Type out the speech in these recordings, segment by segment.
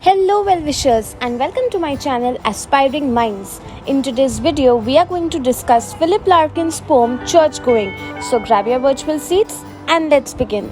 Hello well-wishers and welcome to my channel Aspiring Minds. In today's video, we are going to discuss Philip Larkin's poem Church Going. So grab your virtual seats and let's begin.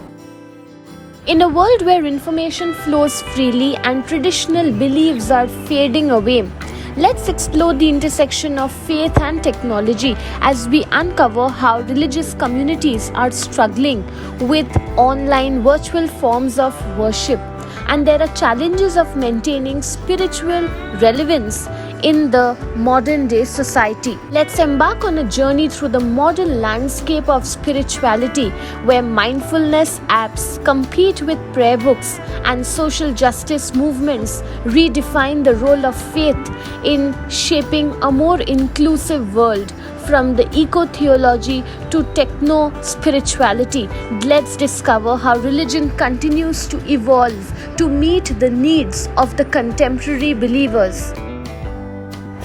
In a world where information flows freely and traditional beliefs are fading away, let's explore the intersection of faith and technology as we uncover how religious communities are struggling with online virtual forms of worship. And there are challenges of maintaining spiritual relevance in the modern day society. Let's embark on a journey through the modern landscape of spirituality, where mindfulness apps compete with prayer books and social justice movements redefine the role of faith in shaping a more inclusive world. From the eco-theology to techno-spirituality, let's discover how religion continues to evolve to meet the needs of the contemporary believers.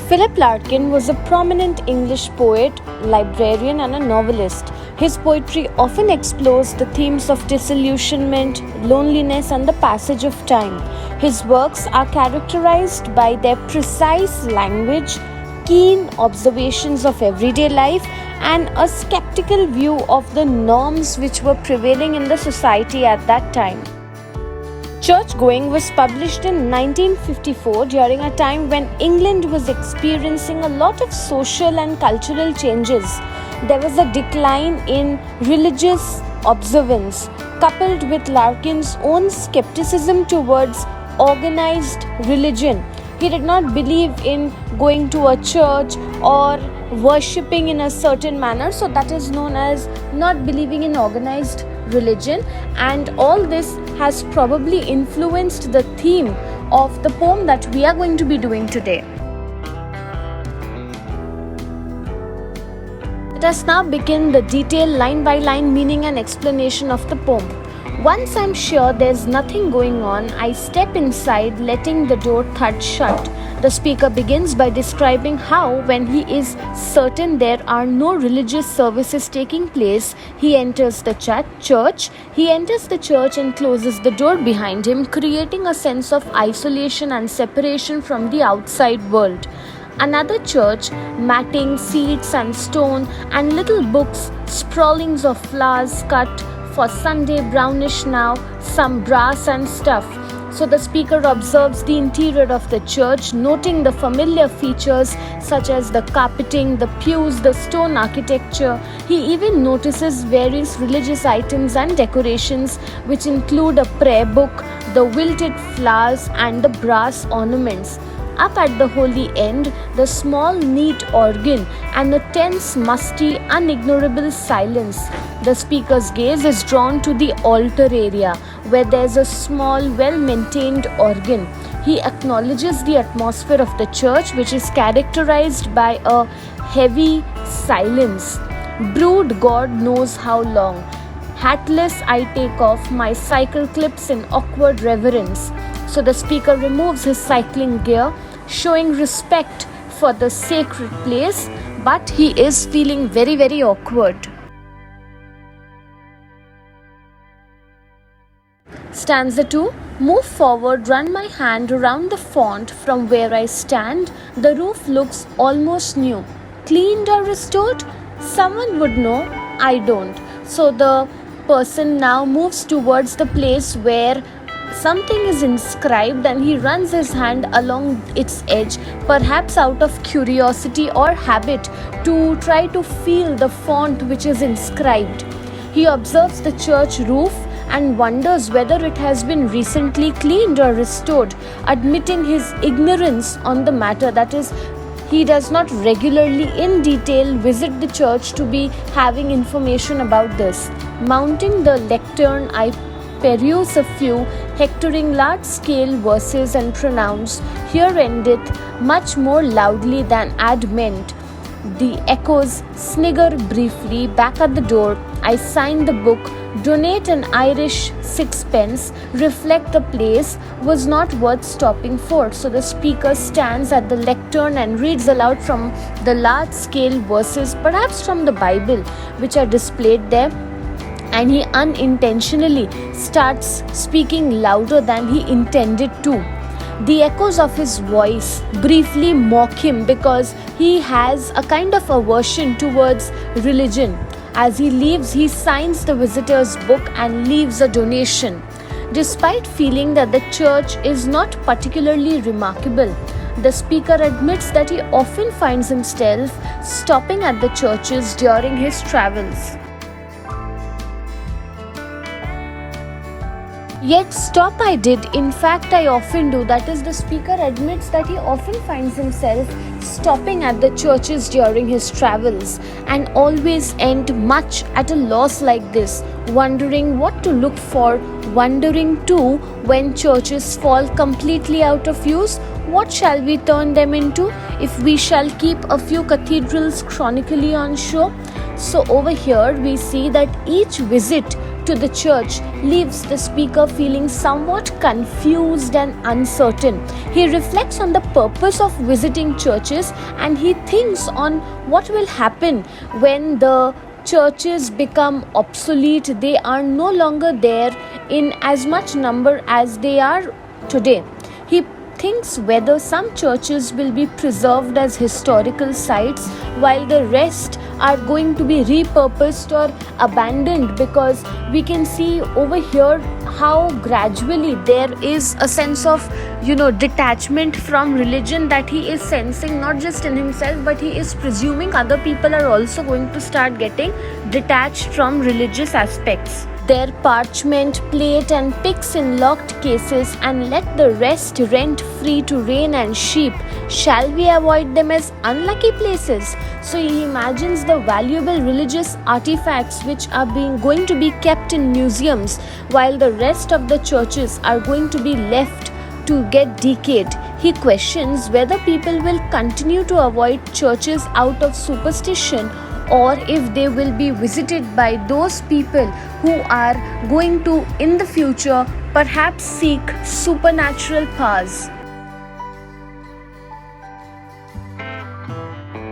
Philip Larkin was a prominent English poet, librarian, and a novelist. His poetry often explores the themes of disillusionment, loneliness, and the passage of time. His works are characterized by their precise language, keen observations of everyday life, and a skeptical view of the norms which were prevailing in the society at that time. Church Going was published in 1954 during a time when England was experiencing a lot of social and cultural changes. There was a decline in religious observance, coupled with Larkin's own skepticism towards organized religion. He did not believe in going to a church or worshipping in a certain manner, so that is known as not believing in organized religion, and all this has probably influenced the theme of the poem that we are going to be doing today. Let us now begin the detailed line-by-line meaning and explanation of the poem. Once I'm sure there's nothing going on, I step inside, letting the door thud shut. The speaker begins by describing how, when he is certain there are no religious services taking place, he enters the church. He enters the church and closes the door behind him, creating a sense of isolation and separation from the outside world. Another church, matting, seats and stone, and little books, sprawlings of flowers cut for Sunday, brownish now, some brass and stuff. So the speaker observes the interior of the church, noting the familiar features such as the carpeting, the pews, the stone architecture. He even notices various religious items and decorations, which include a prayer book, the wilted flowers, and the brass ornaments. Up at the holy end, the small neat organ and a tense, musty, unignorable silence. The speaker's gaze is drawn to the altar area, where there's a small, well-maintained organ. He acknowledges the atmosphere of the church, which is characterized by a heavy silence. Brood God knows how long. Hatless, I take off my cycle clips in awkward reverence. So the speaker removes his cycling gear, showing respect for the sacred place, but he is feeling very, very awkward. Stanza 2. Move forward, run my hand around the font from where I stand. The roof looks almost new. Cleaned or restored? Someone would know, I don't. So the person now moves towards the place where something is inscribed and he runs his hand along its edge, perhaps out of curiosity or habit, to try to feel the font which is inscribed. He observes the church roof and wonders whether it has been recently cleaned or restored, admitting his ignorance on the matter. That is, he does not regularly in detail visit the church to be having information about this. Mounting the lectern, I peruse a few, hectoring large-scale verses and pronounce, here endeth much more loudly than ad meant. The echoes snigger briefly. Back at the door, I sign the book, donate an Irish sixpence, reflect the place was not worth stopping for. So the speaker stands at the lectern and reads aloud from the large-scale verses, perhaps from the Bible, which are displayed there. And he unintentionally starts speaking louder than he intended to. The echoes of his voice briefly mock him because he has a kind of aversion towards religion. As he leaves, he signs the visitor's book and leaves a donation. Despite feeling that the church is not particularly remarkable, the speaker admits that he often finds himself stopping at the churches during his travels. Yet stop I did, in fact I often do. That is, the speaker admits that he often finds himself stopping at the churches during his travels and always end much at a loss like this, wondering what to look for, wondering too when churches fall completely out of use, what shall we turn them into if we shall keep a few cathedrals chronically on show? So over here we see that each visit to the church leaves the speaker feeling somewhat confused and uncertain. He reflects on the purpose of visiting churches and he thinks on what will happen when the churches become obsolete. They are no longer there in as much number as they are today. He thinks whether some churches will be preserved as historical sites while the rest are going to be repurposed or abandoned, because we can see over here how gradually there is a sense of detachment from religion that he is sensing, not just in himself, but he is presuming other people are also going to start getting detached from religious aspects. Their parchment, plate and picks in locked cases, and let the rest rent free to rain and sheep. Shall we avoid them as unlucky places? So he imagines the valuable religious artifacts which are going to be kept in museums, while the rest of the churches are going to be left to get decayed. He questions whether people will continue to avoid churches out of superstition, or if they will be visited by those people who are going to, in the future, perhaps seek supernatural powers.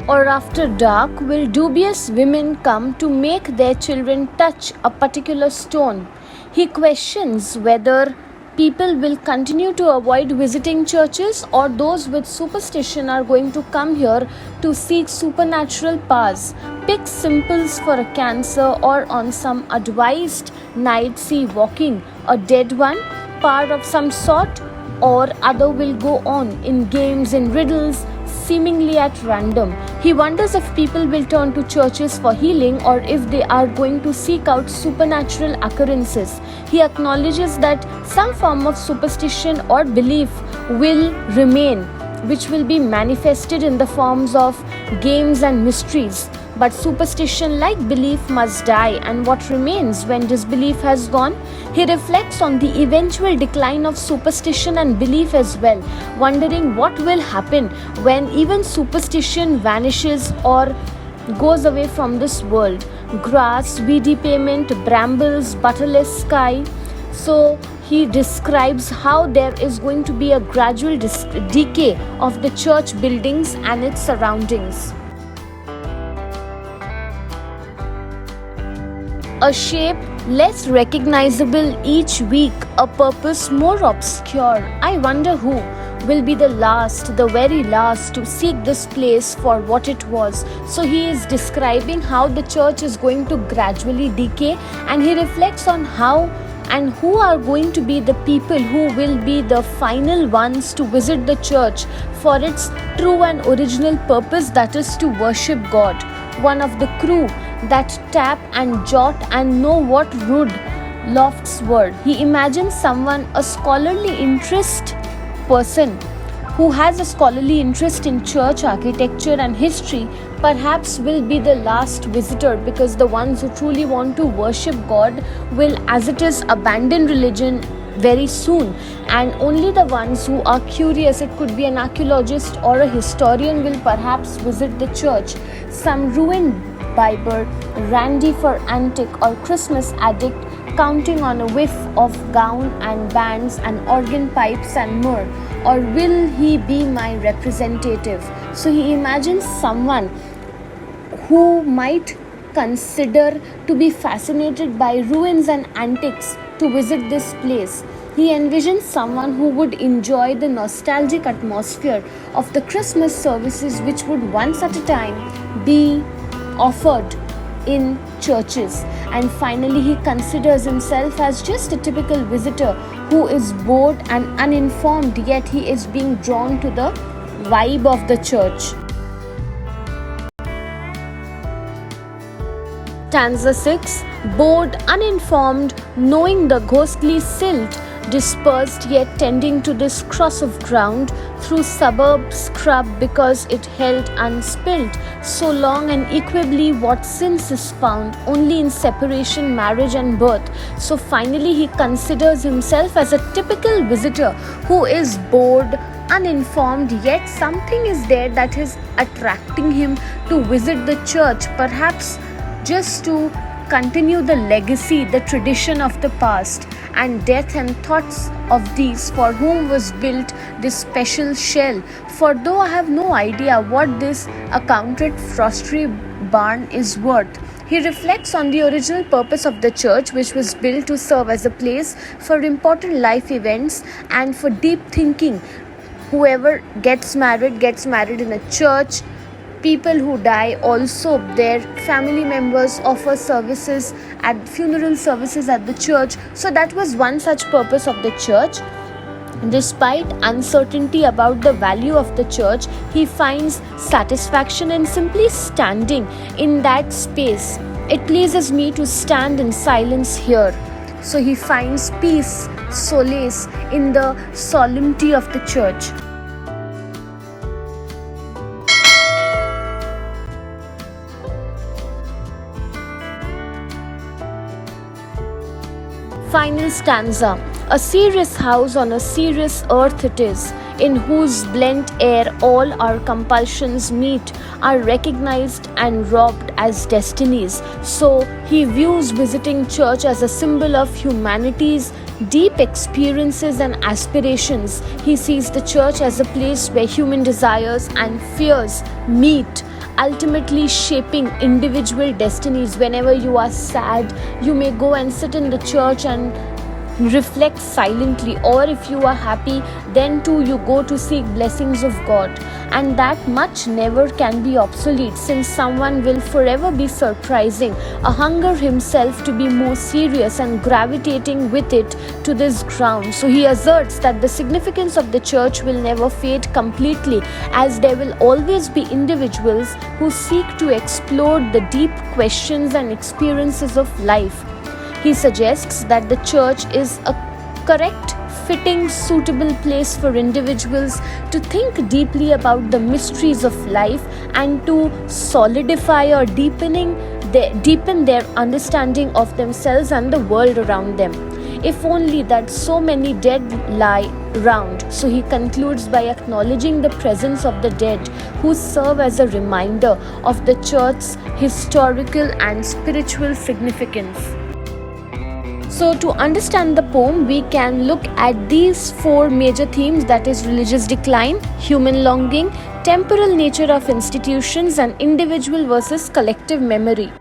Or after dark, will dubious women come to make their children touch a particular stone? He questions whether people will continue to avoid visiting churches, or those with superstition are going to come here to seek supernatural powers. Pick simples for a cancer, or on some advised night see walking a dead one, power of some sort or other will go on in games and riddles, seemingly at random. He wonders if people will turn to churches for healing, or if they are going to seek out supernatural occurrences. He acknowledges that some form of superstition or belief will remain, which will be manifested in the forms of games and mysteries. But superstition, like belief, must die, and what remains when disbelief has gone? He reflects on the eventual decline of superstition and belief as well, wondering what will happen when even superstition vanishes or goes away from this world. Grass, weedy pavement, brambles, butterless sky. So he describes how there is going to be a gradual decay of the church buildings and its surroundings. A shape less recognizable each week, a purpose more obscure. I wonder who will be the last, the very last, to seek this place for what it was. So he is describing how the church is going to gradually decay, and he reflects on how and who are going to be the people who will be the final ones to visit the church for its true and original purpose, that is to worship God. One of the crew that tap and jot and know what rude lofts were. He imagines someone, a scholarly interest person who has a scholarly interest in church architecture and history, perhaps will be the last visitor, because the ones who truly want to worship God will, as it is, abandon religion very soon, and only the ones who are curious, it could be an archaeologist or a historian, will perhaps visit the church. Some ruined Bible, randy for antique or Christmas addict, counting on a whiff of gown and bands and organ pipes and myrrh, or will he be my representative? So he imagines someone who might consider to be fascinated by ruins and antiques to visit this place. He envisions someone who would enjoy the nostalgic atmosphere of the Christmas services which would once at a time be offered in churches. And finally, he considers himself as just a typical visitor who is bored and uninformed, yet he is being drawn to the vibe of the church. Stanza 6. Bored, uninformed, knowing the ghostly silt, dispersed yet tending to this cross of ground, through suburb scrub because it held unspilt, so long and equably what since is found only in separation, marriage and birth. So finally he considers himself as a typical visitor who is bored, uninformed, yet something is there that is attracting him to visit the church, perhaps just to continue the legacy, the tradition of the past, and death and thoughts of these for whom was built this special shell. For though I have no idea what this accounted frosty barn is worth, he reflects on the original purpose of the church, which was built to serve as a place for important life events and for deep thinking. Whoever gets married in a church. People who die also, their family members offer services at funeral services at the church. So that was one such purpose of the church. Despite uncertainty about the value of the church, he finds satisfaction in simply standing in that space. It pleases me to stand in silence here. So he finds peace, solace in the solemnity of the church. Final stanza. A serious house on a serious earth it is, in whose blent air all our compulsions meet, are recognized and robbed as destinies. So he views visiting church as a symbol of humanity's deep experiences and aspirations. He sees the church as a place where human desires and fears meet, ultimately shaping individual destinies. Whenever you are sad, you may go and sit in the church and reflect silently, or if you are happy, then too you go to seek blessings of God, and that much never can be obsolete, since someone will forever be surprising a hunger himself to be more serious and gravitating with it to this ground. So he asserts that the significance of the church will never fade completely, as there will always be individuals who seek to explore the deep questions and experiences of life. He suggests that the church is a correct, fitting, suitable place for individuals to think deeply about the mysteries of life and to solidify or deepen their understanding of themselves and the world around them. If only that so many dead lie round. So he concludes by acknowledging the presence of the dead, who serve as a reminder of the church's historical and spiritual significance. So to understand the poem, we can look at these four major themes, that is religious decline, human longing, temporal nature of institutions, and individual versus collective memory.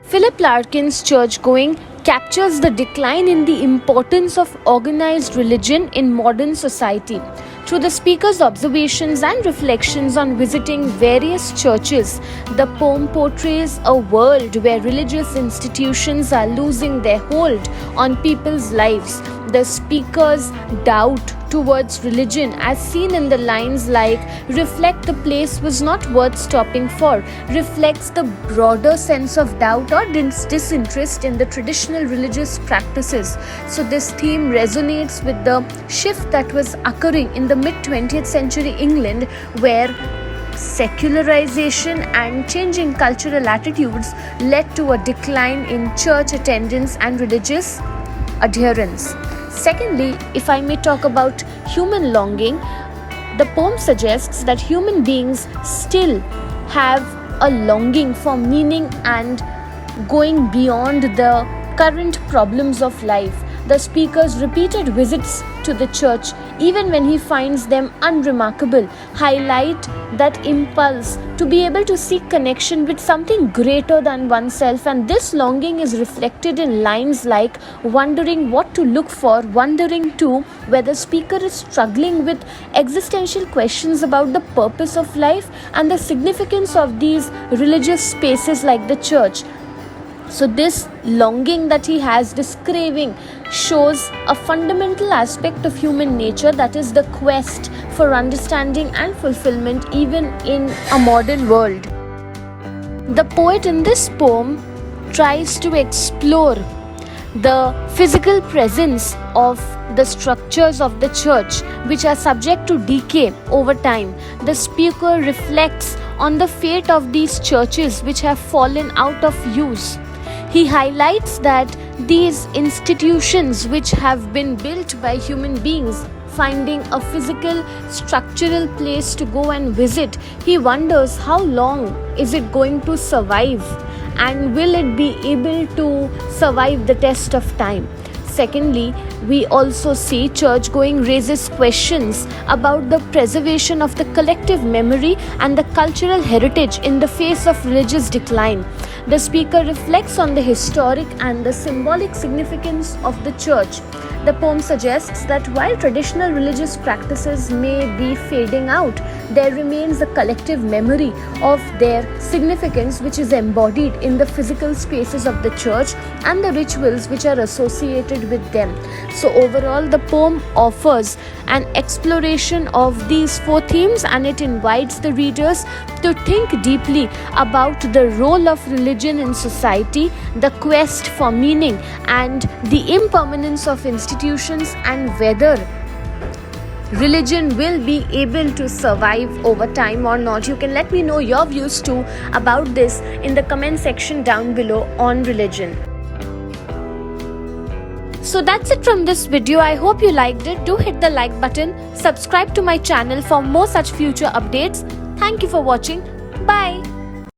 Philip Larkin's church-going captures the decline in the importance of organized religion in modern society. Through the speaker's observations and reflections on visiting various churches, the poem portrays a world where religious institutions are losing their hold on people's lives. The speaker's doubt towards religion, as seen in the lines like "reflect the place was not worth stopping for," reflects the broader sense of doubt or disinterest in the traditional religious practices. So this theme resonates with the shift that was occurring in the mid-20th century England, where secularization and changing cultural attitudes led to a decline in church attendance and religious adherence. Secondly, if I may talk about human longing, the poem suggests that human beings still have a longing for meaning and going beyond the current problems of life. The speaker's repeated visits to the church, even when he finds them unremarkable, highlight that impulse to be able to seek connection with something greater than oneself, and this longing is reflected in lines like wondering what to look for, wondering too whether speaker is struggling with existential questions about the purpose of life and the significance of these religious spaces like the church. So this longing that he has, this craving, shows a fundamental aspect of human nature, that is the quest for understanding and fulfillment even in a modern world. The poet in this poem tries to explore the physical presence of the structures of the church, which are subject to decay over time. The speaker reflects on the fate of these churches which have fallen out of use. He highlights that these institutions which have been built by human beings, finding a physical, structural place to go and visit, he wonders how long is it going to survive, and will it be able to survive the test of time. Secondly, we also see church going raises questions about the preservation of the collective memory and the cultural heritage in the face of religious decline. The speaker reflects on the historic and the symbolic significance of the church. The poem suggests that while traditional religious practices may be fading out, there remains a collective memory of their significance which is embodied in the physical spaces of the church and the rituals which are associated with them. So overall, the poem offers an exploration of these four themes, and it invites the readers to think deeply about the role of religion in society, the quest for meaning, and the impermanence of institutions, and whether religion will be able to survive over time or not. You can let me know your views too about this in the comment section down below on religion. So that's it from this video. I hope you liked it. Do hit the like button, subscribe to my channel for more such future updates. Thank you for watching. Bye.